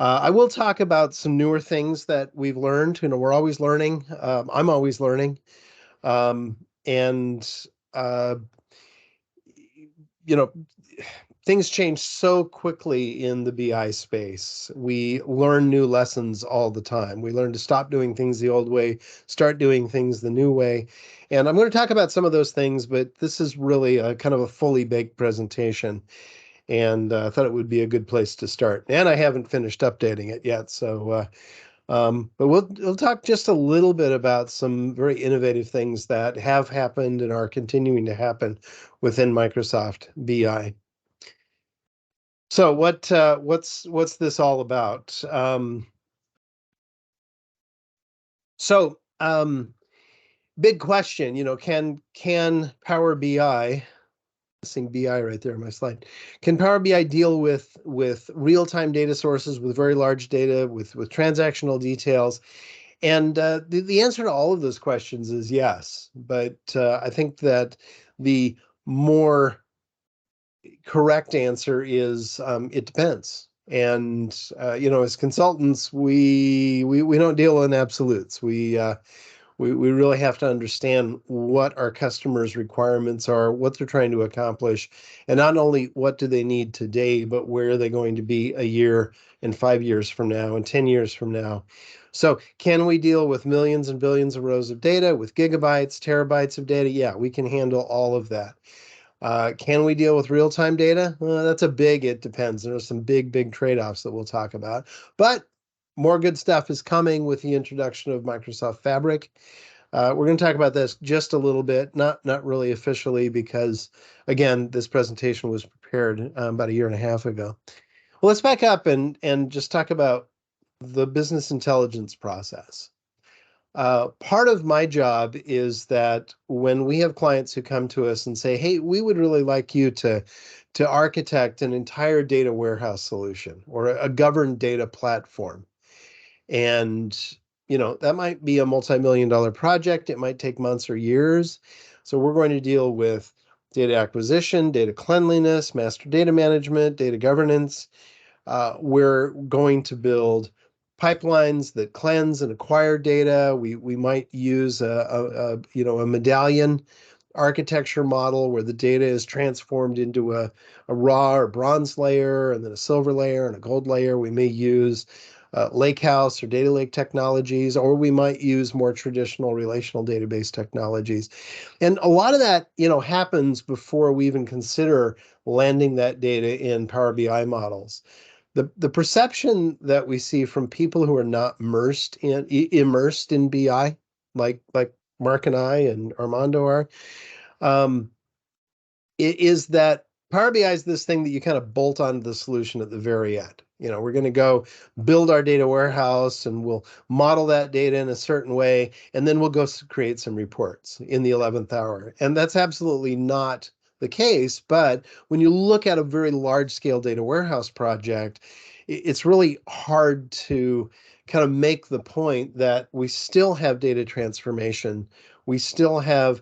I will talk about some newer things that we've learned. We're always learning. I'm always learning. And, uh, you know, things change so quickly in the BI space. We learn new lessons all the time. We learn to stop doing things the old way, start doing things the new way. And I'm going to talk about some of those things, but this is really a kind of a fully baked presentation. And I thought it would be a good place to start. And I haven't finished updating it yet. But we'll talk just a little bit about some very innovative things that have happened and are continuing to happen within Microsoft BI. So what's this all about? Big question, can Power BI, missing BI right there on my slide, can Power BI deal with real-time data sources, with very large data, with transactional details? And the answer to all of those questions is yes. But I think that the more correct answer is it depends. And as consultants, we don't deal in absolutes. We really have to understand what our customers' requirements are, what they're trying to accomplish, and not only what do they need today, but where are they going to be a year and 5 years from now and 10 years from now. So can we deal with millions and billions of rows of data, with gigabytes, terabytes of data? Yeah, we can handle all of that. Can we deal with real-time data? That's it depends. There are some big trade-offs that we'll talk about. But more good stuff is coming with the introduction of Microsoft Fabric. We're going to talk about this just a little bit, not really officially, because, again, this presentation was prepared about a year and a half ago. Well, let's back up and just talk about the business intelligence process. Part of my job is that when we have clients who come to us and say, hey, we would really like you to architect an entire data warehouse solution or a governed data platform. And, that might be a multi-million-dollar project. It might take months or years. So we're going to deal with data acquisition, data cleanliness, master data management, data governance. We're going to build pipelines that cleanse and acquire data. We might use a medallion architecture model where the data is transformed into a raw or bronze layer, and then a silver layer and a gold layer. We may use lakehouse or data lake technologies, or we might use more traditional relational database technologies. And a lot of that, happens before we even consider landing that data in Power BI models. The perception that we see from people who are not immersed in BI, like Mark and I and Armando are, is that Power BI is this thing that you kind of bolt onto the solution at the very end. We're going to go build our data warehouse and we'll model that data in a certain way, and then we'll go create some reports in the 11th hour. And that's absolutely not the case. But when you look at a very large-scale data warehouse project, it's really hard to kind of make the point that we still have data transformation. We still have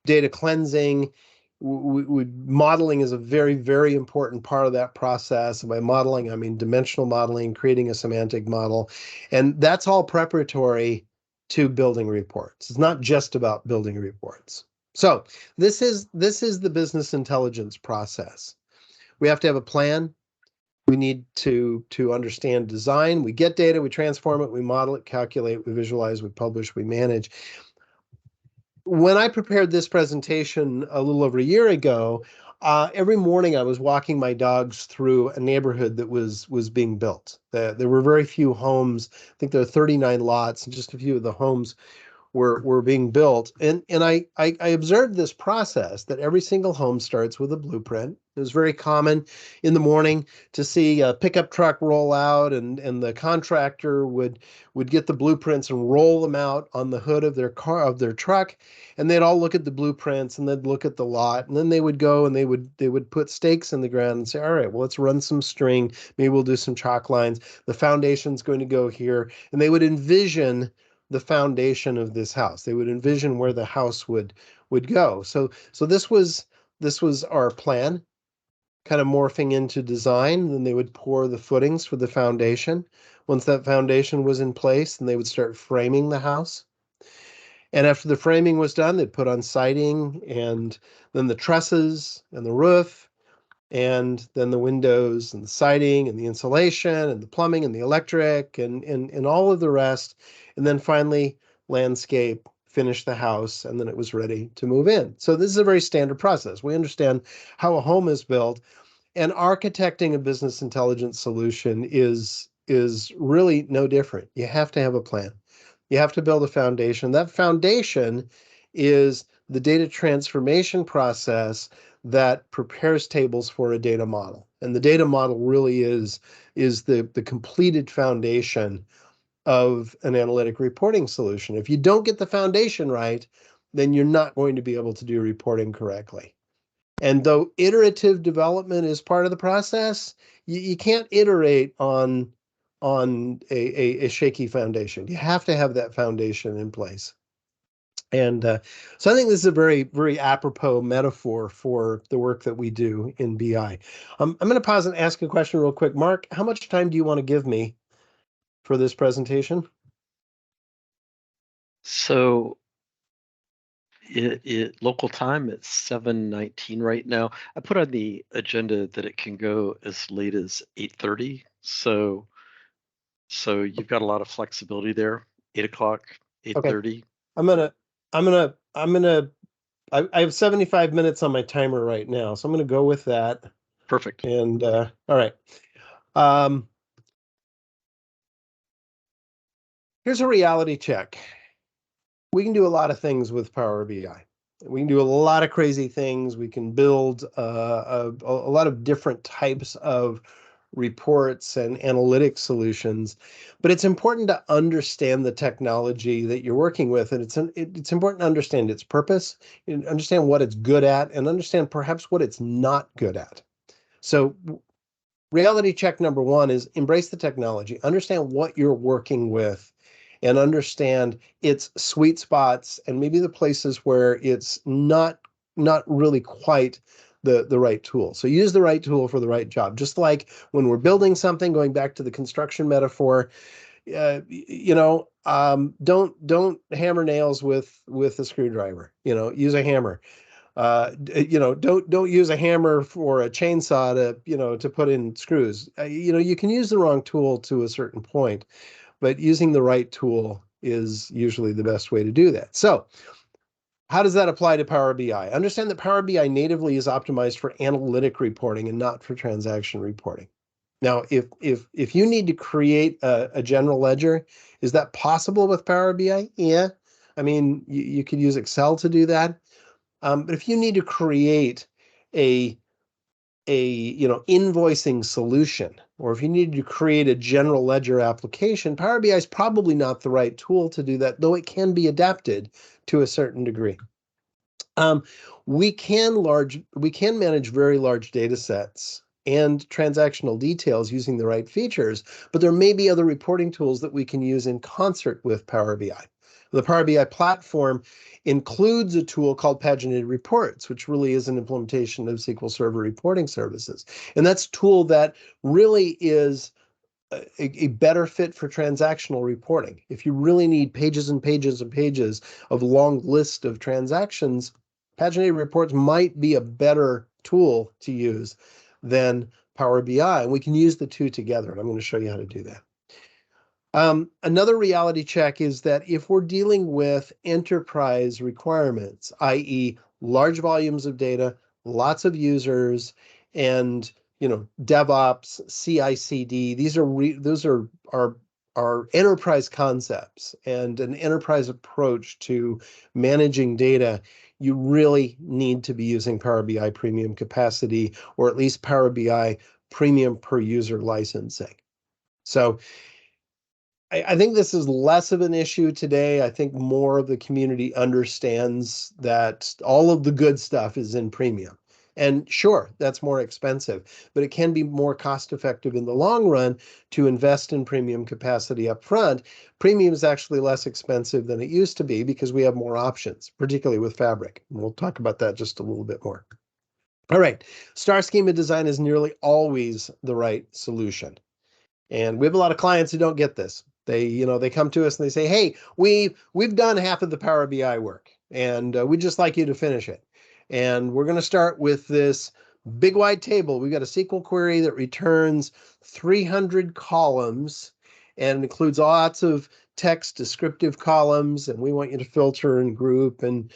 data cleansing. Modeling is a very important part of that process. And by modeling, I mean dimensional modeling, creating a semantic model. And that's all preparatory to building reports. It's not just about building reports. So this is the business intelligence process. We have to have a plan. We need to understand design. We get data, we transform it, we model it, calculate, we visualize, we publish, we manage. When I prepared this presentation a little over a year ago, every morning I was walking my dogs through a neighborhood that was being built. There were very few homes. I think there are 39 lots, and just a few of the homes were being built. And I observed this process that every single home starts with a blueprint. It was very common in the morning to see a pickup truck roll out, and the contractor would get the blueprints and roll them out on the hood of their truck, and they'd all look at the blueprints and they'd look at the lot, and then they would go and they would put stakes in the ground and say, all right, well, let's run some string. Maybe we'll do some chalk lines. The foundation's going to go here. And they would envision the foundation of this house. They would envision where the house would go. So this was our plan. kind of morphing into design. Then they would pour the footings for the foundation. Once that foundation was in place, then they would start framing the house. And after the framing was done, they'd put on siding and then the trusses and the roof and then the windows and the siding and the insulation and the plumbing and the electric and all of the rest. And then finally landscape, finish the house, and then it was ready to move in. So this is a very standard process. We understand how a home is built, and architecting a business intelligence solution is really no different. You have to have a plan. You have to build a foundation. That foundation is the data transformation process that prepares tables for a data model. And the data model really is the completed foundation of an analytic reporting solution. If you don't get the foundation right, then you're not going to be able to do reporting correctly. And though iterative development is part of the process, you can't iterate on a shaky foundation. You have to have that foundation in place. And so I think this is a very, very apropos metaphor for the work that we do in BI. I'm going to pause and ask a question real quick. Mark, how much time do you want to give me for this presentation? So local time, it's 7:19 right now. I put on the agenda that it can go as late as 8:30. So you've got a lot of flexibility there. 8 o'clock, 8:30. Okay. I have 75 minutes on my timer right now, so I'm going to go with that. Perfect. And all right. Here's a reality check. We can do a lot of things with Power BI. We can do a lot of crazy things. We can build a lot of different types of reports and analytic solutions, but it's important to understand the technology that you're working with, and it's important to understand its purpose, and understand what it's good at, and understand perhaps what it's not good at. So reality check number one is embrace the technology, understand what you're working with, and understand its sweet spots and maybe the places where it's not really quite the right tool. So use the right tool for the right job. Just like when we're building something, going back to the construction metaphor, don't hammer nails with a screwdriver. Use a hammer. Don't use a hammer for a chainsaw to put in screws. You can use the wrong tool to a certain point, but using the right tool is usually the best way to do that. So how does that apply to Power BI? Understand that Power BI natively is optimized for analytic reporting and not for transaction reporting. Now, if you need to create a general ledger, is that possible with Power BI? Yeah. I mean, you could use Excel to do that. But if you need to create a invoicing solution, or if you need to create a general ledger application, Power BI is probably not the right tool to do that, though it can be adapted to a certain degree. We can manage very large data sets and transactional details using the right features, but there may be other reporting tools that we can use in concert with Power BI. The Power BI platform includes a tool called paginated reports, which really is an implementation of SQL Server reporting services. And that's a tool that really is a better fit for transactional reporting. If you really need pages and pages and pages of long list of transactions, paginated reports might be a better tool to use than Power BI. And we can use the two together, and I'm going to show you how to do that. Another reality check is that if we're dealing with enterprise requirements, i.e. large volumes of data, lots of users, and DevOps, CI/CD, those are enterprise concepts and an enterprise approach to managing data. You really need to be using Power BI Premium Capacity, or at least Power BI Premium per user licensing. So I think this is less of an issue today. I think more of the community understands that all of the good stuff is in premium. And sure, that's more expensive, but it can be more cost effective in the long run to invest in premium capacity up front. Premium is actually less expensive than it used to be because we have more options, particularly with Fabric. And we'll talk about that just a little bit more. All right, star schema design is nearly always the right solution. And we have a lot of clients who don't get this. They come to us and they say, "Hey, we've done half of the Power BI work, and we'd just like you to finish it. And we're going to start with this big wide table. We've got a SQL query that returns 300 columns and includes lots of text descriptive columns, and we want you to filter and group and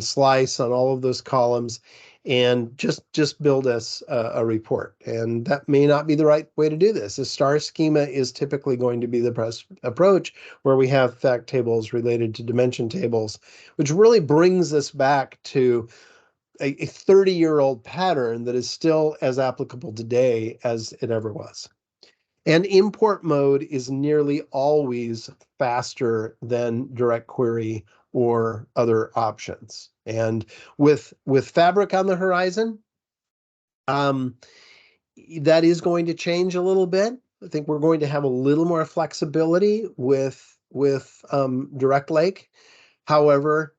slice on all of those columns." And just build us a report. And that may not be the right way to do this. A star schema is typically going to be the best approach, where we have fact tables related to dimension tables, which really brings us back to a 30-year-old pattern that is still as applicable today as it ever was. And import mode is nearly always faster than DirectQuery or other options. And with Fabric on the horizon, that is going to change a little bit. I think we're going to have a little more flexibility with Direct Lake. However,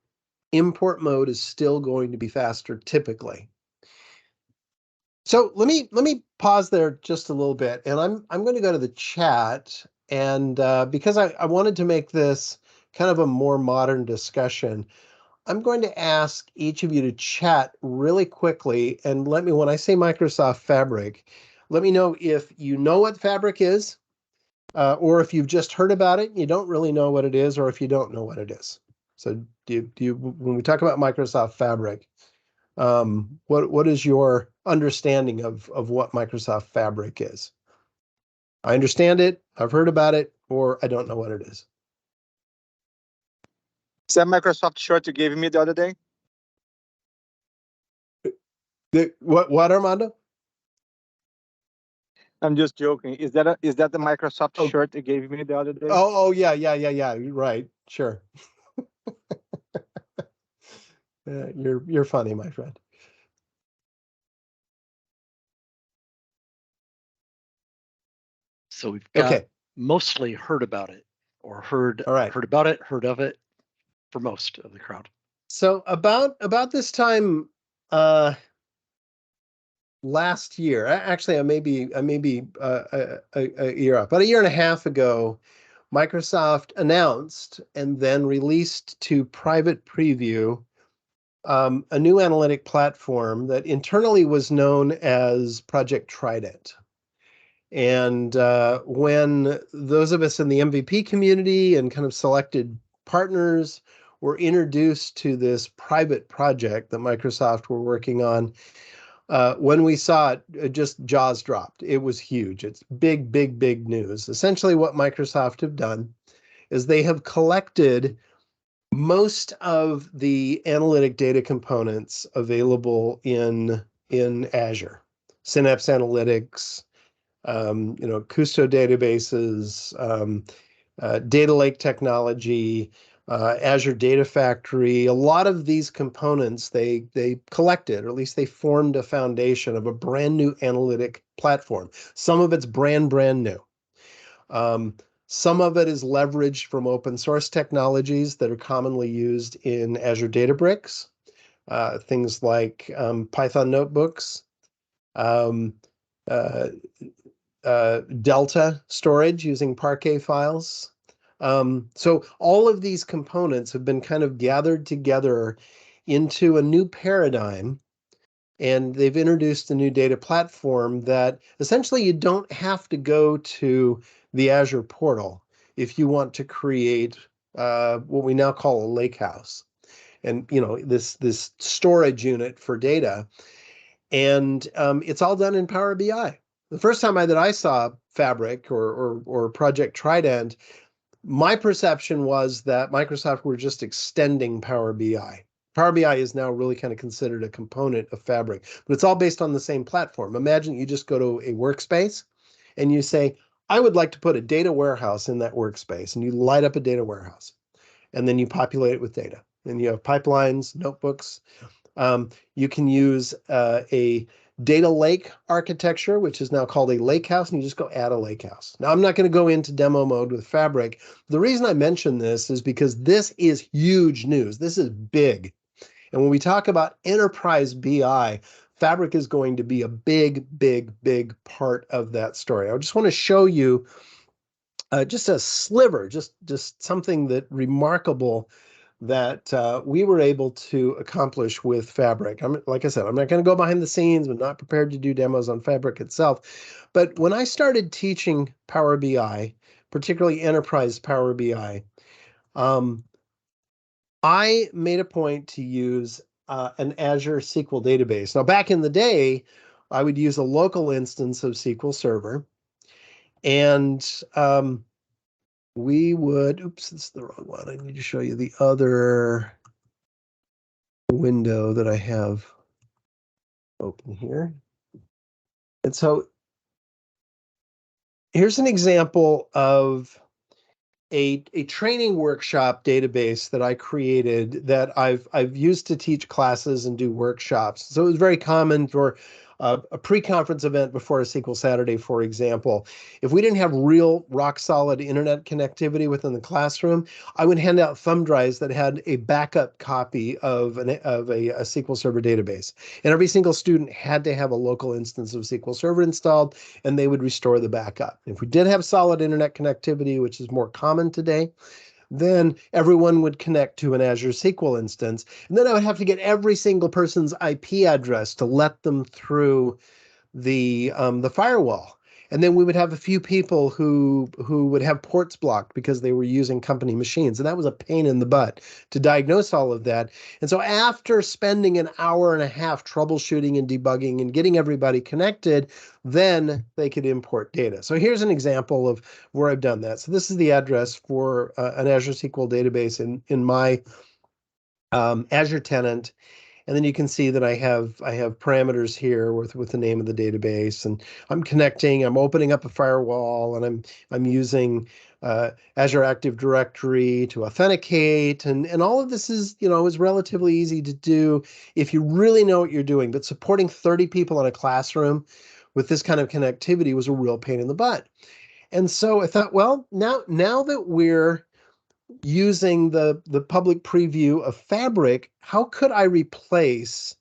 import mode is still going to be faster typically. So let me pause there just a little bit, and I'm going to go to the chat, and because I wanted to make this kind of a more modern discussion, I'm going to ask each of you to chat really quickly and let me, when I say Microsoft Fabric, let me know if you know what Fabric is, or if you've just heard about it and you don't really know what it is, or if you don't know what it is. So do you when we talk about Microsoft Fabric, what is your understanding of what Microsoft Fabric is? I understand it, I've heard about it, or I don't know what it is. Is that Microsoft shirt you gave me the other day? What Armando? I'm just joking. Is that the Microsoft shirt you gave me the other day? Oh yeah. Right, sure. You're funny, my friend. So we've got Okay. mostly heard about it, or heard All right. heard about it, heard of it, for most of the crowd. So about this time last year, actually I may be a year up, about a year and a half ago, Microsoft announced and then released to private preview a new analytic platform that internally was known as Project Trident. And when those of us in the MVP community and kind of selected partners were introduced to this private project that Microsoft were working on, when we saw it, just jaws dropped. It was huge. It's big news. Essentially, what Microsoft have done is they have collected most of the analytic data components available in Azure, Synapse Analytics, Custo databases, data lake technology, Azure Data Factory. A lot of these components they collected, or at least they formed a foundation of a brand new analytic platform. Some of it's brand new. Some of it is leveraged from open source technologies that are commonly used in Azure Databricks, things like Python notebooks, Delta storage using Parquet files. So all of these components have been kind of gathered together into a new paradigm, and they've introduced a new data platform that essentially you don't have to go to the Azure portal if you want to create what we now call a lakehouse, and this storage unit for data, and it's all done in Power BI. The first time that I saw Fabric or Project Trident, my perception was that Microsoft were just extending Power BI. Power BI is now really kind of considered a component of Fabric, but it's all based on the same platform. Imagine you just go to a workspace and you say, I would like to put a data warehouse in that workspace, and you light up a data warehouse, and then you populate it with data. And you have pipelines, notebooks. You can use a data lake architecture, which is now called a lakehouse, and you just go add a lakehouse. Now, I'm not going to go into demo mode with Fabric. The reason I mention this is because this is huge news. This is big. And when we talk about enterprise BI, Fabric is going to be a big, big, big part of that story. I just want to show you just a sliver, just something that remarkable that we were able to accomplish with Fabric. Like I said, I'm not going to go behind the scenes. I'm not prepared to do demos on Fabric itself. But when I started teaching Power BI, particularly enterprise Power BI, I made a point to use an Azure SQL database. Now, back in the day, I would use a local instance of SQL Server, and we would, oops, this is the wrong one. I need to show you the other window that I have open here. And so here's an example of a training workshop database that I created that I've used to teach classes and do workshops. So it was very common for a pre-conference event before a SQL Saturday, for example. If we didn't have real rock-solid internet connectivity within the classroom, I would hand out thumb drives that had a backup copy of a SQL Server database. And every single student had to have a local instance of SQL Server installed, and they would restore the backup. If we did have solid internet connectivity, which is more common today, then everyone would connect to an Azure SQL instance. And then I would have to get every single person's IP address to let them through the firewall. And then we would have a few people who would have ports blocked because they were using company machines. And that was a pain in the butt to diagnose all of that. And so after spending an hour and a half troubleshooting and debugging and getting everybody connected, then they could import data. So here's an example of where I've done that. So this is the address for an Azure SQL database in my Azure tenant. And then you can see that I have parameters here with the name of the database, and I'm connecting, I'm opening up a firewall, and I'm using Azure Active Directory to authenticate, and all of this is relatively easy to do if you really know what you're doing. But supporting 30 people in a classroom with this kind of connectivity was a real pain in the butt. And so I thought, well, now that we're using the public preview of Fabric, how could I replace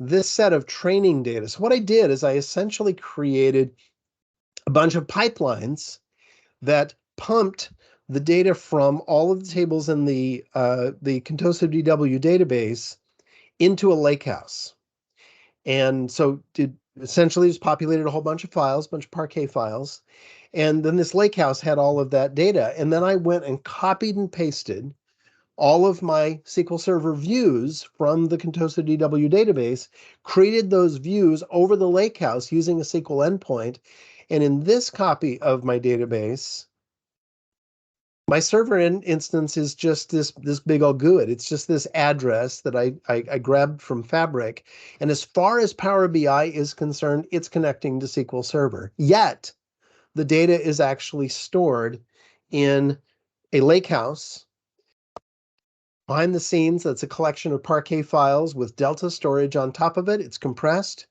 this set of training data? So what I did is I essentially created a bunch of pipelines that pumped the data from all of the tables in the Contoso DW database into a lakehouse. And so essentially just populated a whole bunch of files, a bunch of Parquet files. And then this lakehouse had all of that data. And then I went and copied and pasted all of my SQL Server views from the Contoso DW database, created those views over the lakehouse using a SQL endpoint. And in this copy of my database, my server instance is just this big old GUID. It's just this address that I grabbed from Fabric. And as far as Power BI is concerned, it's connecting to SQL Server. Yet, the data is actually stored in a lakehouse. Behind the scenes, that's a collection of Parquet files with Delta storage on top of it. It's compressed,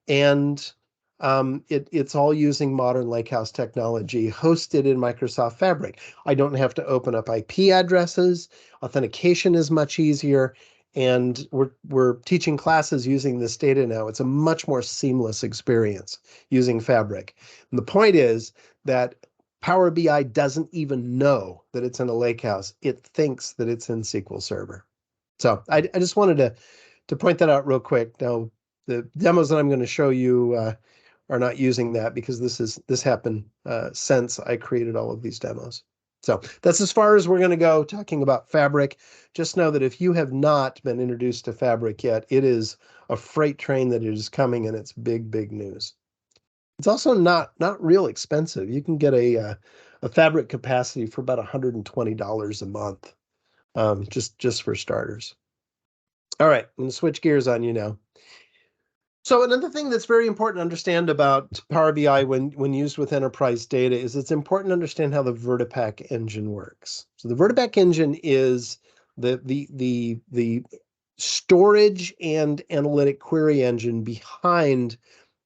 and it's all using modern lakehouse technology hosted in Microsoft Fabric. I don't have to open up IP addresses. Authentication is much easier, and we're teaching classes using this data now. It's a much more seamless experience using Fabric. And the point is that Power BI doesn't even know that it's in a lakehouse. It thinks that it's in SQL Server. So I just wanted to point that out real quick. Now, the demos that I'm going to show you are not using that because this happened since I created all of these demos. So that's as far as we're going to go talking about Fabric. Just know that if you have not been introduced to Fabric yet, it is a freight train that is coming, and it's big, big news. It's also not real expensive. You can get a Fabric capacity for about $120 a month, just for starters. All right, I'm going to switch gears on you now. So another thing that's very important to understand about Power BI when used with enterprise data is it's important to understand how the VertiPaq engine works. So the VertiPaq engine is the storage and analytic query engine behind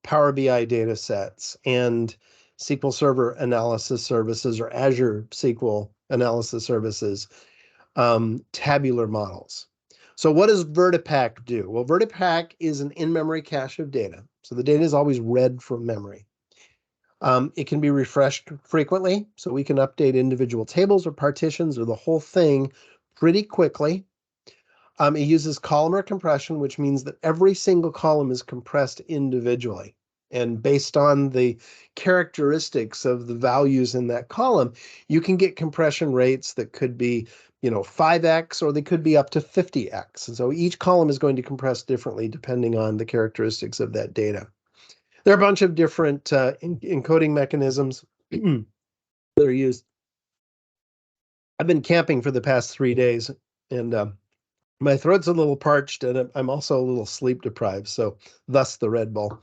Power BI data sets and SQL Server analysis services or Azure SQL analysis services, tabular models. So what does VertiPaq do? Well, VertiPaq is an in-memory cache of data. So the data is always read from memory. It can be refreshed frequently, so we can update individual tables or partitions or the whole thing pretty quickly. It uses columnar compression, which means that every single column is compressed individually. And based on the characteristics of the values in that column, you can get compression rates that could be 5x, or they could be up to 50x. And so each column is going to compress differently depending on the characteristics of that data. There are a bunch of different encoding mechanisms that are used. I've been camping for the past 3 days, and my throat's a little parched, and I'm also a little sleep deprived, so thus the Red Bull.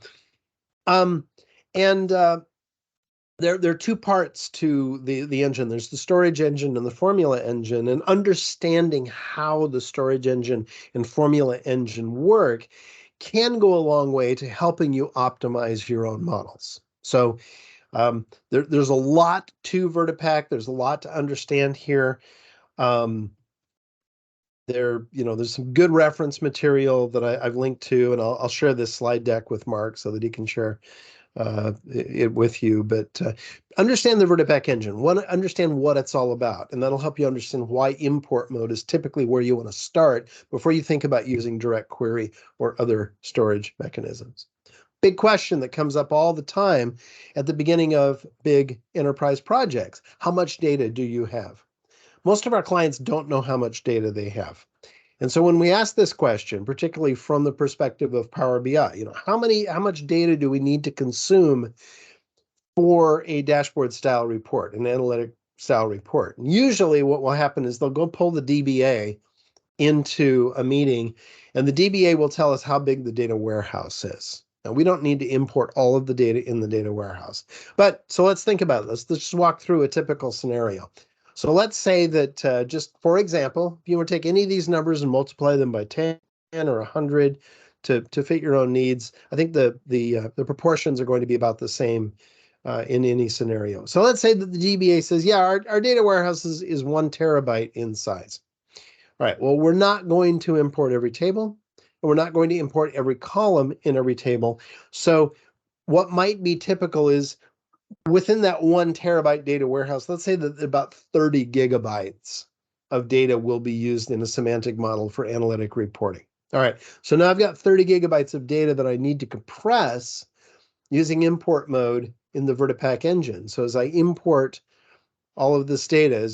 There are two parts to the engine. There's the storage engine and the formula engine, and understanding how the storage engine and formula engine work can go a long way to helping you optimize your own models. So there's a lot to VertiPaq. There's a lot to understand here. There's some good reference material that I've linked to, and I'll share this slide deck with Mark so that he can share it with you. But understand the VertiPaq engine. Understand what it's all about, and that'll help you understand why import mode is typically where you want to start before you think about using DirectQuery or other storage mechanisms. Big question that comes up all the time at the beginning of big enterprise projects. How much data do you have? Most of our clients don't know how much data they have. And so when we ask this question, particularly from the perspective of Power BI, how much data do we need to consume for a dashboard style report, an analytic style report? And usually what will happen is they'll go pull the DBA into a meeting, and the DBA will tell us how big the data warehouse is. Now, we don't need to import all of the data in the data warehouse. So let's think about this. Let's just walk through a typical scenario. So let's say that just for example, if you want to take any of these numbers and multiply them by 10 or 100 to fit your own needs, I think the proportions are going to be about the same in any scenario. So let's say that the DBA says, yeah, our data warehouse is 1 terabyte in size. All right, well, we're not going to import every table, and we're not going to import every column in every table. So what might be typical is within that 1 terabyte data warehouse, let's say that about 30 gigabytes of data will be used in a semantic model for analytic reporting. All right, so now I've got 30 gigabytes of data that I need to compress using import mode in the VertiPaq engine. So as I import all of this data,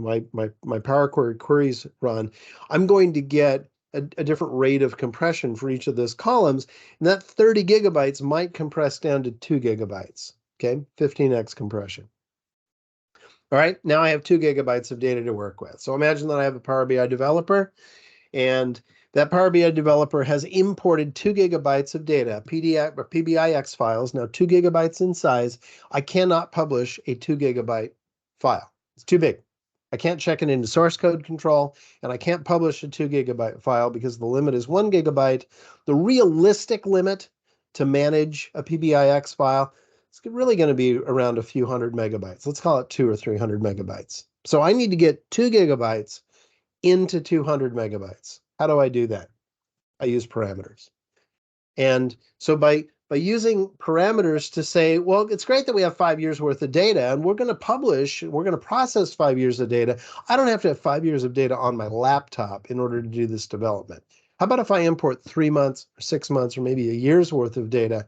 my Power Query queries run, I'm going to get a different rate of compression for each of those columns, and that 30 gigabytes might compress down to 2 gigabytes. Okay, 15x compression. All right, now I have 2 gigabytes of data to work with. So imagine that I have a Power BI developer, and that Power BI developer has imported 2 gigabytes of data, PBIX files, now 2 gigabytes in size. I cannot publish a 2 gigabyte file. It's too big. I can't check it into source code control, and I can't publish a 2 gigabyte file because the limit is 1 gigabyte. The realistic limit to manage a PBIX file, it's really going to be around a few hundred megabytes. Let's call it 200 or 300 megabytes. So I need to get 2 gigabytes into 200 megabytes. How do I do that? I use parameters. And so by using parameters to say, well, it's great that we have 5 years worth of data, and we're going to process 5 years of data. I don't have to have 5 years of data on my laptop in order to do this development. How about if I import 3 months, or 6 months, or maybe a year's worth of data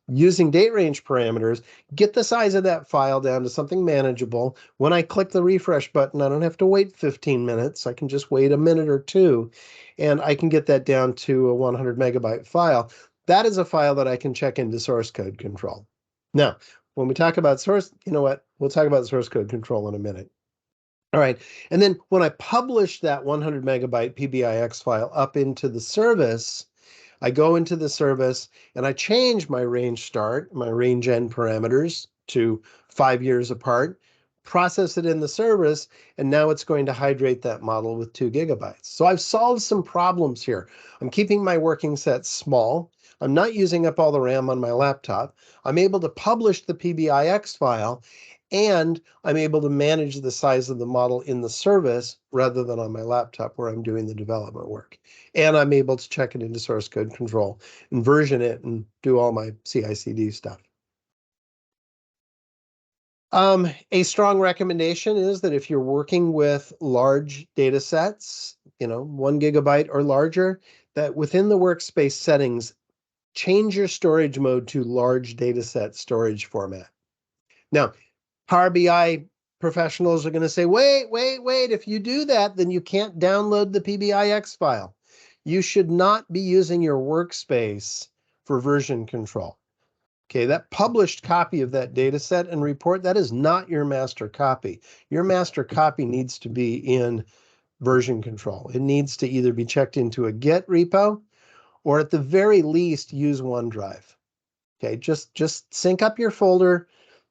using date range parameters, get the size of that file down to something manageable. When I click the refresh button, I don't have to wait 15 minutes. I can just wait a minute or two, and I can get that down to a 100 megabyte file. That is a file that I can check into source code control. Now, when we talk about source, you know what? We'll talk about source code control in a minute. All right, and then when I publish that 100 megabyte PBIX file up into the service, I go into the service and I change my range start, my range end parameters to 5 years apart, process it in the service, and now it's going to hydrate that model with 2 gigabytes. So I've solved some problems here. I'm keeping my working set small. I'm not using up all the RAM on my laptop. I'm able to publish the PBIX file, and I'm able to manage the size of the model in the service rather than on my laptop where I'm doing the development work. And I'm able to check it into source code control and version it and do all my CI/CD stuff. A strong recommendation is that if you're working with large data sets, 1 gigabyte or larger, that within the workspace settings, change your storage mode to large data set storage format. Now, Power BI professionals are going to say, wait, if you do that, then you can't download the PBIX file. You should not be using your workspace for version control. Okay, that published copy of that data set and report, that is not your master copy. Your master copy needs to be in version control. It needs to either be checked into a Git repo or at the very least use OneDrive. Okay, just sync up your folder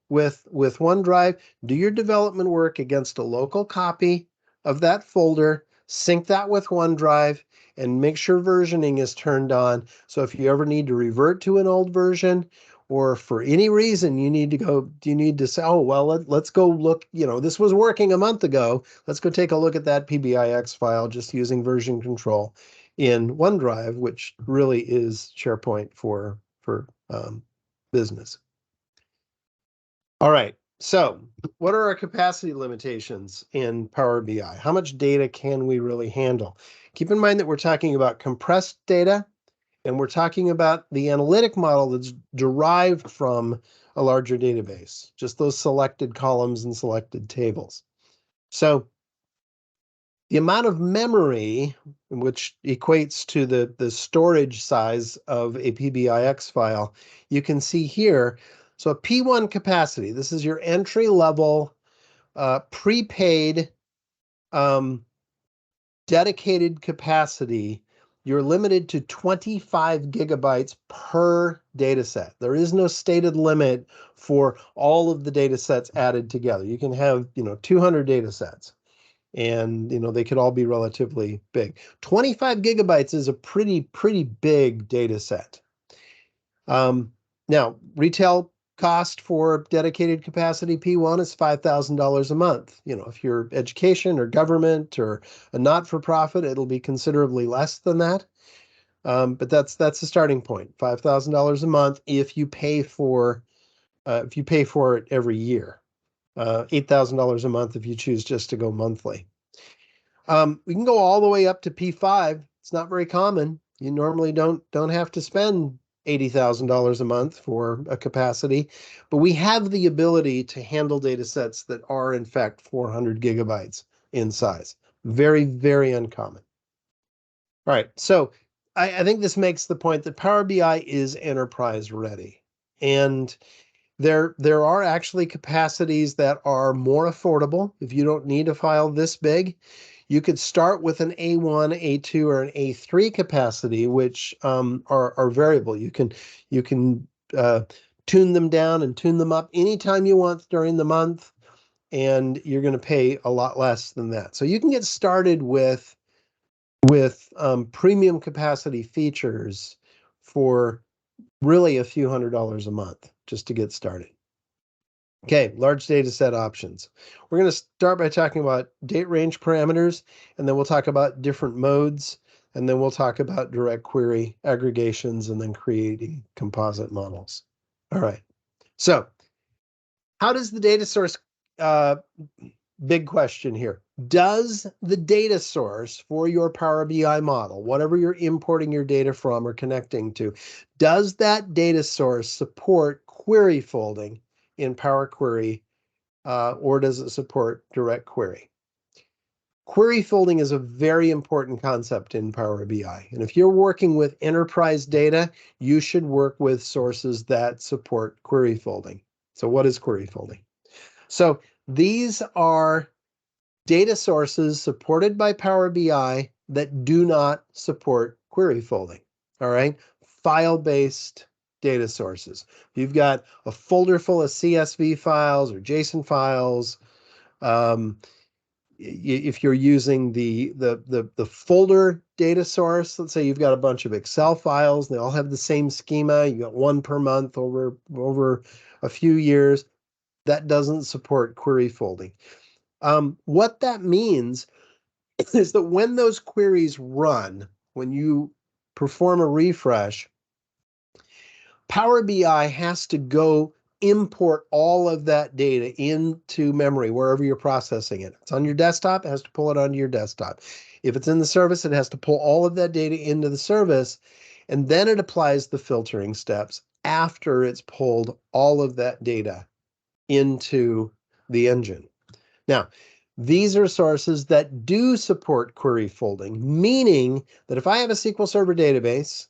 with OneDrive, do your development work against a local copy of that folder, sync that with OneDrive, and make sure versioning is turned on. So if you ever need to revert to an old version, or for any reason you need to say, oh, well, let's go look, this was working a month ago. Let's go take a look at that PBIX file just using version control in OneDrive, which really is SharePoint for business. All right, so what are our capacity limitations in Power BI? How much data can we really handle? Keep in mind that we're talking about compressed data, and we're talking about the analytic model that's derived from a larger database, just those selected columns and selected tables. So the amount of memory, which equates to the storage size of a PBIX file, you can see here. So a P1 capacity, this is your entry level prepaid dedicated capacity. You're limited to 25 gigabytes per data set. There is no stated limit for all of the data sets added together. You can have 200 data sets, and they could all be relatively big. 25 gigabytes is a pretty big data set. Now, retail cost for dedicated capacity P1 is $5,000 a month. If you're education or government or a not-for-profit, it'll be considerably less than that. But that's the starting point, $5,000 a month if you pay for it every year. $8,000 a month if you choose just to go monthly. We can go all the way up to P5. It's not very common. You normally don't have to spend $80,000 a month for a capacity, but we have the ability to handle data sets that are in fact 400 gigabytes in size. Very, very uncommon. All right, so I think this makes the point that Power BI is enterprise ready. And there are actually capacities that are more affordable. If you don't need a file this big, you could start with an A1, A2, or an A3 capacity, which are variable. You can tune them down and tune them up anytime you want during the month, and you're going to pay a lot less than that. So you can get started with premium capacity features for really a few $100s a month just to get started. Okay, large data set options. We're going to start by talking about date range parameters, and then we'll talk about different modes, and then we'll talk about DirectQuery aggregations, and then creating composite models. All right, so how does the data source, big question here. Does the data source for your Power BI model, whatever you're importing your data from or connecting to, does that data source support query folding in Power Query, or does it support DirectQuery? Query folding is a very important concept in Power BI. And if you're working with enterprise data, you should work with sources that support query folding. So what is query folding? So these are data sources supported by Power BI that do not support query folding. All right, file-based data sources. You've got a folder full of CSV files or JSON files. If you're using the folder data source, let's say you've got a bunch of Excel files, they all have the same schema. You got one per month over a few years. that doesn't support query folding. What that means is that when those queries run, when you perform a refresh, Power BI has to go import all of that data into memory, wherever you're processing it. If it's on your desktop, it has to pull it onto your desktop. If it's in the service, it has to pull all of that data into the service, and then it applies the filtering steps after it's pulled all of that data into the engine. Now, these are sources that do support query folding, meaning that if I have a SQL Server database,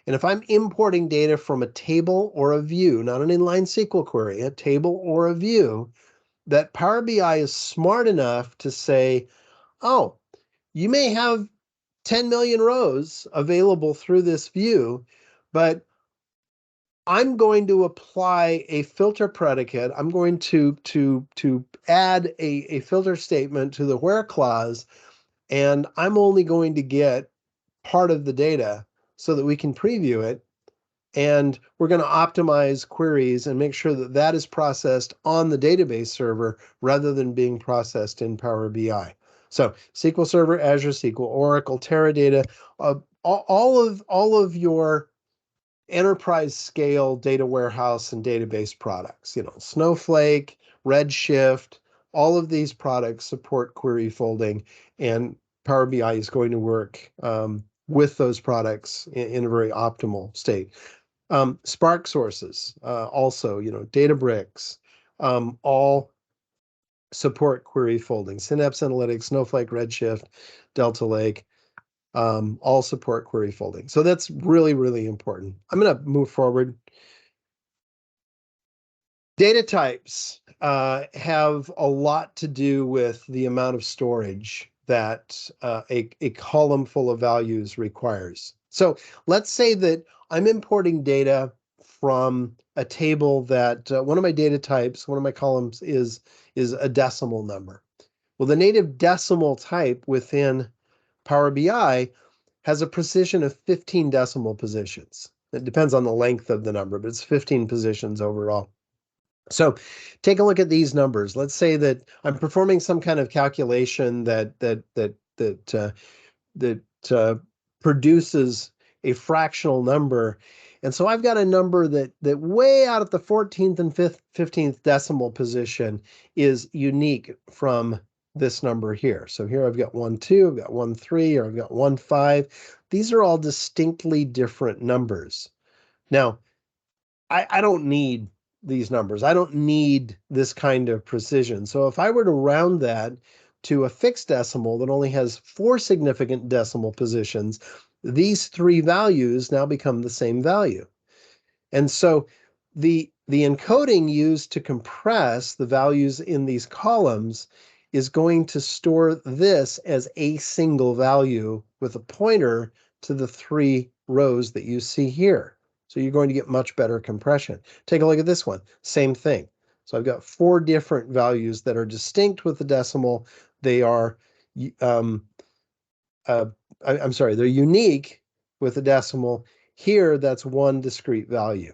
and if I'm importing data from a table or a view, not an inline SQL query, a table or a view, that Power BI is smart enough to say, oh, you may have 10 million rows available through this view, but I'm going to apply a filter predicate. I'm going to add a filter statement to the where clause, and I'm only going to get part of the data so that we can preview it. And we're going to optimize queries and make sure that that is processed on the database server rather than being processed in Power BI. So SQL Server, Azure SQL, Oracle, Teradata, all of your enterprise scale data warehouse and database products, Snowflake, Redshift, all of these products support query folding, and Power BI is going to work with those products in a very optimal state. Spark sources, also, Databricks, all support query folding. Synapse Analytics, Snowflake, Redshift, Delta Lake, all support query folding. So that's really, really important. I'm going to move forward. Data types have a lot to do with the amount of storage that a column full of values requires. So let's say that I'm importing data from a table that one of my data types, one of my columns is a decimal number. Well, the native decimal type within Power BI has a precision of 15 decimal positions. It depends on the length of the number, but it's 15 positions overall. So take a look at these numbers. Let's say that I'm performing some kind of calculation that produces a fractional number. And so I've got a number that way out at the 14th and 15th decimal position is unique from this number here. So here I've got 1, 2, I've got 1, 3, or I've got 1, 5. These are all distinctly different numbers. Now, I don't need these numbers. I don't need this kind of precision. So if I were to round that to a fixed decimal that only has 4 significant decimal positions, these 3 values now become the same value. And so the encoding used to compress the values in these columns is going to store this as a single value with a pointer to the 3 rows that you see here. So you're going to get much better compression. Take a look at this one. Same thing. So I've got 4 different values that are distinct with the decimal. They are, I'm sorry, they're unique with the decimal. Here, that's 1 discrete value.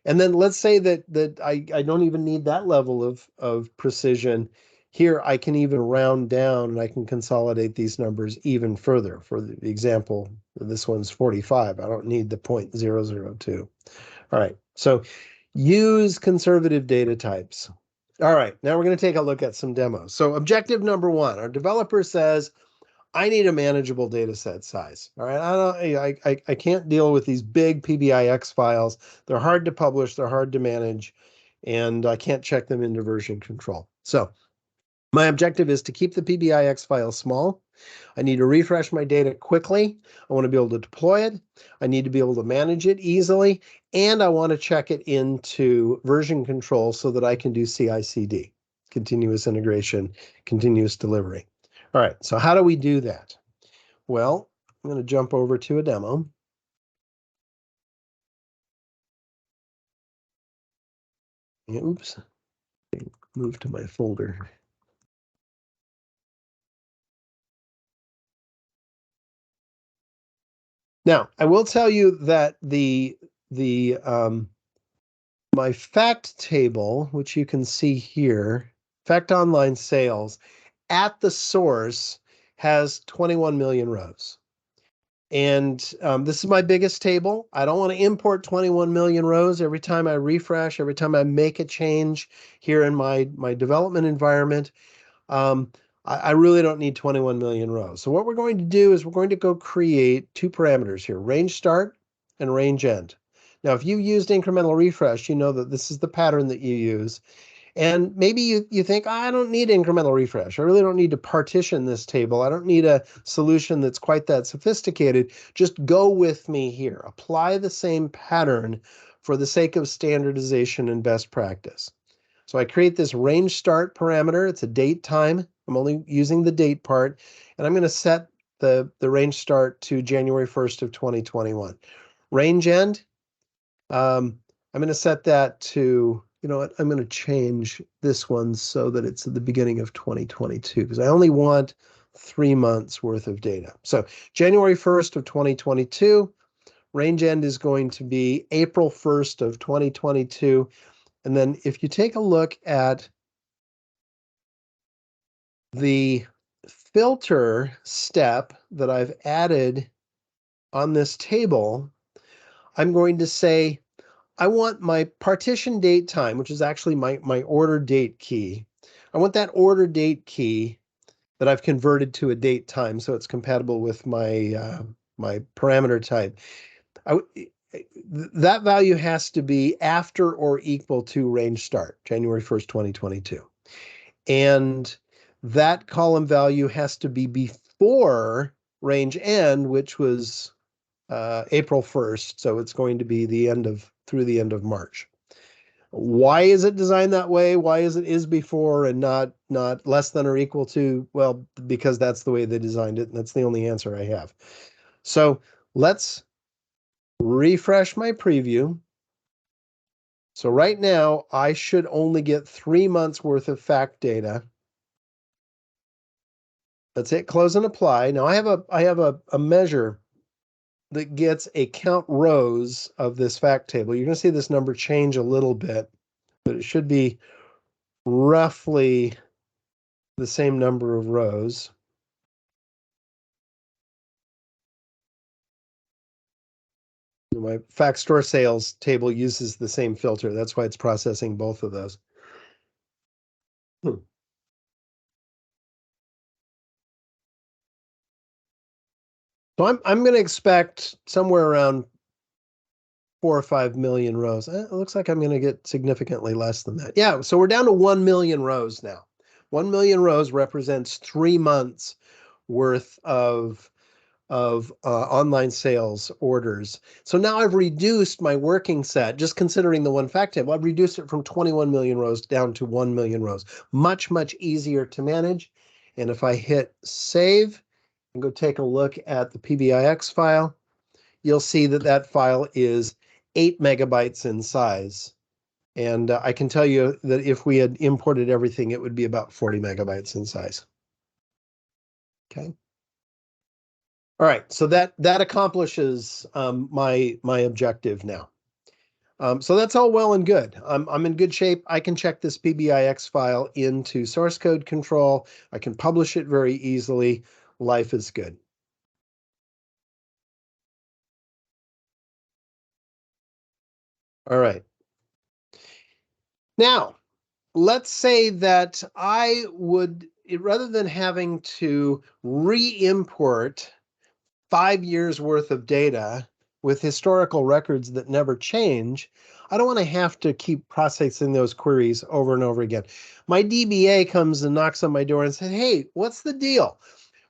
And then let's say that I don't even need that level of precision. Here, I can even round down and I can consolidate these numbers even further. For the example, this one's 45. I don't need the 0.002. All right, so use conservative data types. All right, now we're going to take a look at some demos. So objective number 1, our developer says, I need a manageable data set size. All right, I can't deal with these big PBIX files. They're hard to publish, they're hard to manage, and I can't check them into version control. So my objective is to keep the PBIX file small. I need to refresh my data quickly. I want to be able to deploy it. I need to be able to manage it easily, and I want to check it into version control so that I can do CI/CD, continuous integration, continuous delivery. All right, so how do we do that? Well, I'm going to jump over to a demo. Oops, move to my folder. Now, I will tell you that the my fact table, which you can see here, fact online sales, at the source has 21 million rows. And this is my biggest table. I don't want to import 21 million rows every time I refresh, every time I make a change here in my development environment. I really don't need 21 million rows. So what we're going to do is we're going to go create two parameters here, range start and range end. Now, if you used incremental refresh, you know that this is the pattern that you use. And maybe you think, I don't need incremental refresh. I really don't need to partition this table. I don't need a solution that's quite that sophisticated. Just go with me here. Apply the same pattern for the sake of standardization and best practice. So I create this range start parameter. It's a date time. I'm only using the date part. And I'm going to set the range start to January 1st of 2021. Range end, I'm going to set that to, you know what, I'm going to change this one so that it's at the beginning of 2022 because I only want 3 months worth of data. So January 1st of 2022, range end is going to be April 1st of 2022. And then if you take a look at the filter step that I've added on this table, I'm going to say, I want my partition date time, which is actually my order date key. I want that order date key that I've converted to a date time so it's compatible with my my parameter type. That value has to be after or equal to range start, January 1st, 2022. And that column value has to be before range end, which was April 1st. So it's going to be through the end of March. Why is it designed that way? Why is before and not less than or equal to? Well, because that's the way they designed it, and that's the only answer I have. So let's refresh my preview. So right now, I should only get 3 months worth of fact data. Let's hit close and apply. Now I have a measure that gets a count rows of this fact table. You're going to see this number change a little bit, but it should be roughly the same number of rows. My fact store sales table uses the same filter. That's why it's processing both of those. So I'm going to expect somewhere around 4 or 5 million rows. It looks like I'm going to get significantly less than that. Yeah, so we're down to 1 million rows now. 1 million rows represents 3 months worth of online sales orders. So now I've reduced my working set, just considering the one fact table, I've reduced it from 21 million rows down to 1 million rows. Much, much easier to manage. And if I hit save and go take a look at the PBIX file, you'll see that that file is 8 megabytes in size. And I can tell you that if we had imported everything, it would be about 40 megabytes in size. Okay. All right, so that accomplishes my objective now. So that's all well and good. I'm in good shape. I can check this PBIX file into source code control. I can publish it very easily. Life is good. All right. Now, let's say that I would, rather than having to re-import 5 years worth of data with historical records that never change, I don't want to have to keep processing those queries over and over again. My DBA comes and knocks on my door and says, hey, what's the deal?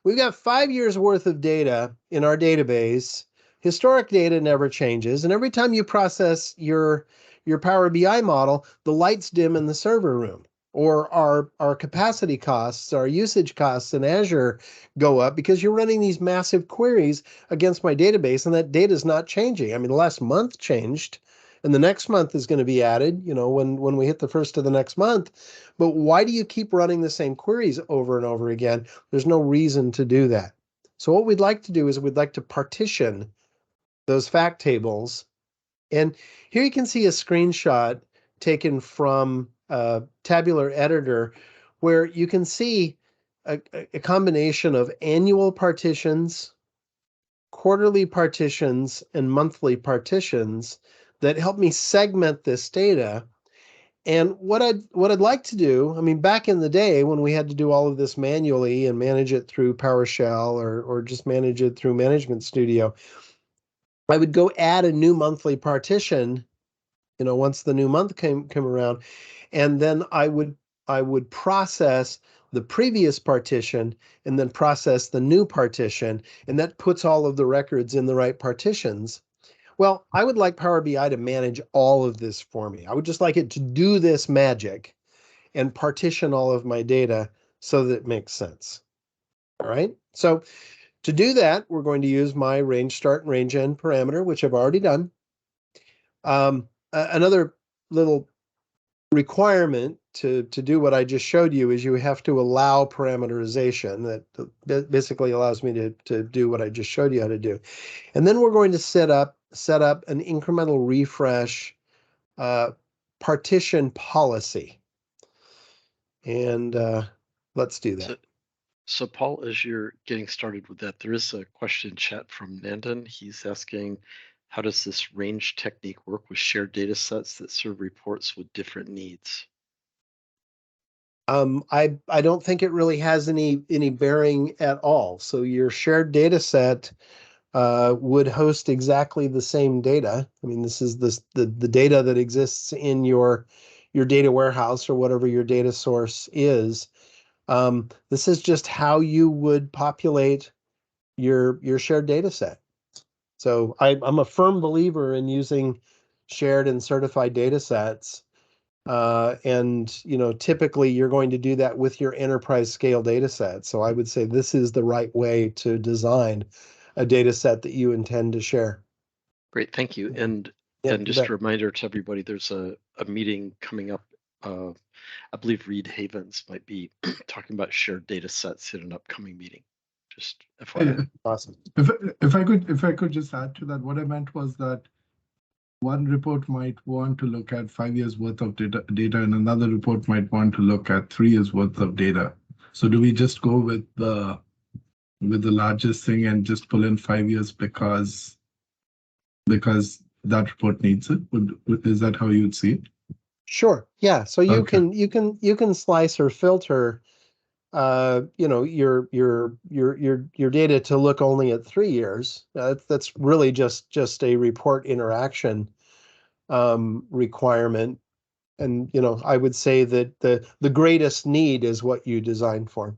We've got 5 years worth of data in our database. Historic data never changes. And every time you process your Power BI model, the lights dim in the server room. Or our capacity costs, our usage costs in Azure go up because you're running these massive queries against my database and that data is not changing. I mean, the last month changed and the next month is going to be added, you know, when we hit the first of the next month. But why do you keep running the same queries over and over again? There's no reason to do that. So what we'd like to do is we'd like to partition those fact tables. And here you can see a screenshot taken from a tabular editor, where you can see a combination of annual partitions, quarterly partitions, and monthly partitions that help me segment this data. And what I'd like to do, I mean, back in the day when we had to do all of this manually and manage it through PowerShell or just manage it through Management Studio, I would go add a new monthly partition, once the new month came around, and then I would process the previous partition and then process the new partition, and that puts all of the records in the right partitions. Well, I would like Power BI to manage all of this for me. I would just like it to do this magic and partition all of my data so that it makes sense. All right. So to do that, we're going to use my range start and range end parameter, which I've already done. Another little requirement to do what I just showed you is you have to allow parameterization. That basically allows me to do what I just showed you how to do. And then we're going to set up an incremental refresh partition policy. And let's do that. So Paul, as you're getting started with that, there is a question in chat from Nandan. He's asking, how does this range technique work with shared data sets that serve reports with different needs? I don't think it really has any bearing at all. So your shared data set would host exactly the same data. I mean, this is the data that exists in your data warehouse or whatever your data source is. This is just how you would populate your shared data set. So I'm a firm believer in using shared and certified data sets. And typically you're going to do that with your enterprise scale data set. So I would say this is the right way to design a data set that you intend to share. Great, thank you. And just a reminder to everybody, there's a meeting coming up. I believe Reed Havens might be talking about shared data sets in an upcoming meeting. Just FYI. Awesome. If I could just add to that, what I meant was that one report might want to look at 5 years worth of data, and another report might want to look at 3 years worth of data. So do we just go with the largest thing and just pull in 5 years because that report needs it? Is that how you would see it? Sure. Yeah. So you can slice or filter your data to look only at 3 years. That's really just a report interaction requirement. And I would say that the greatest need is what you design for.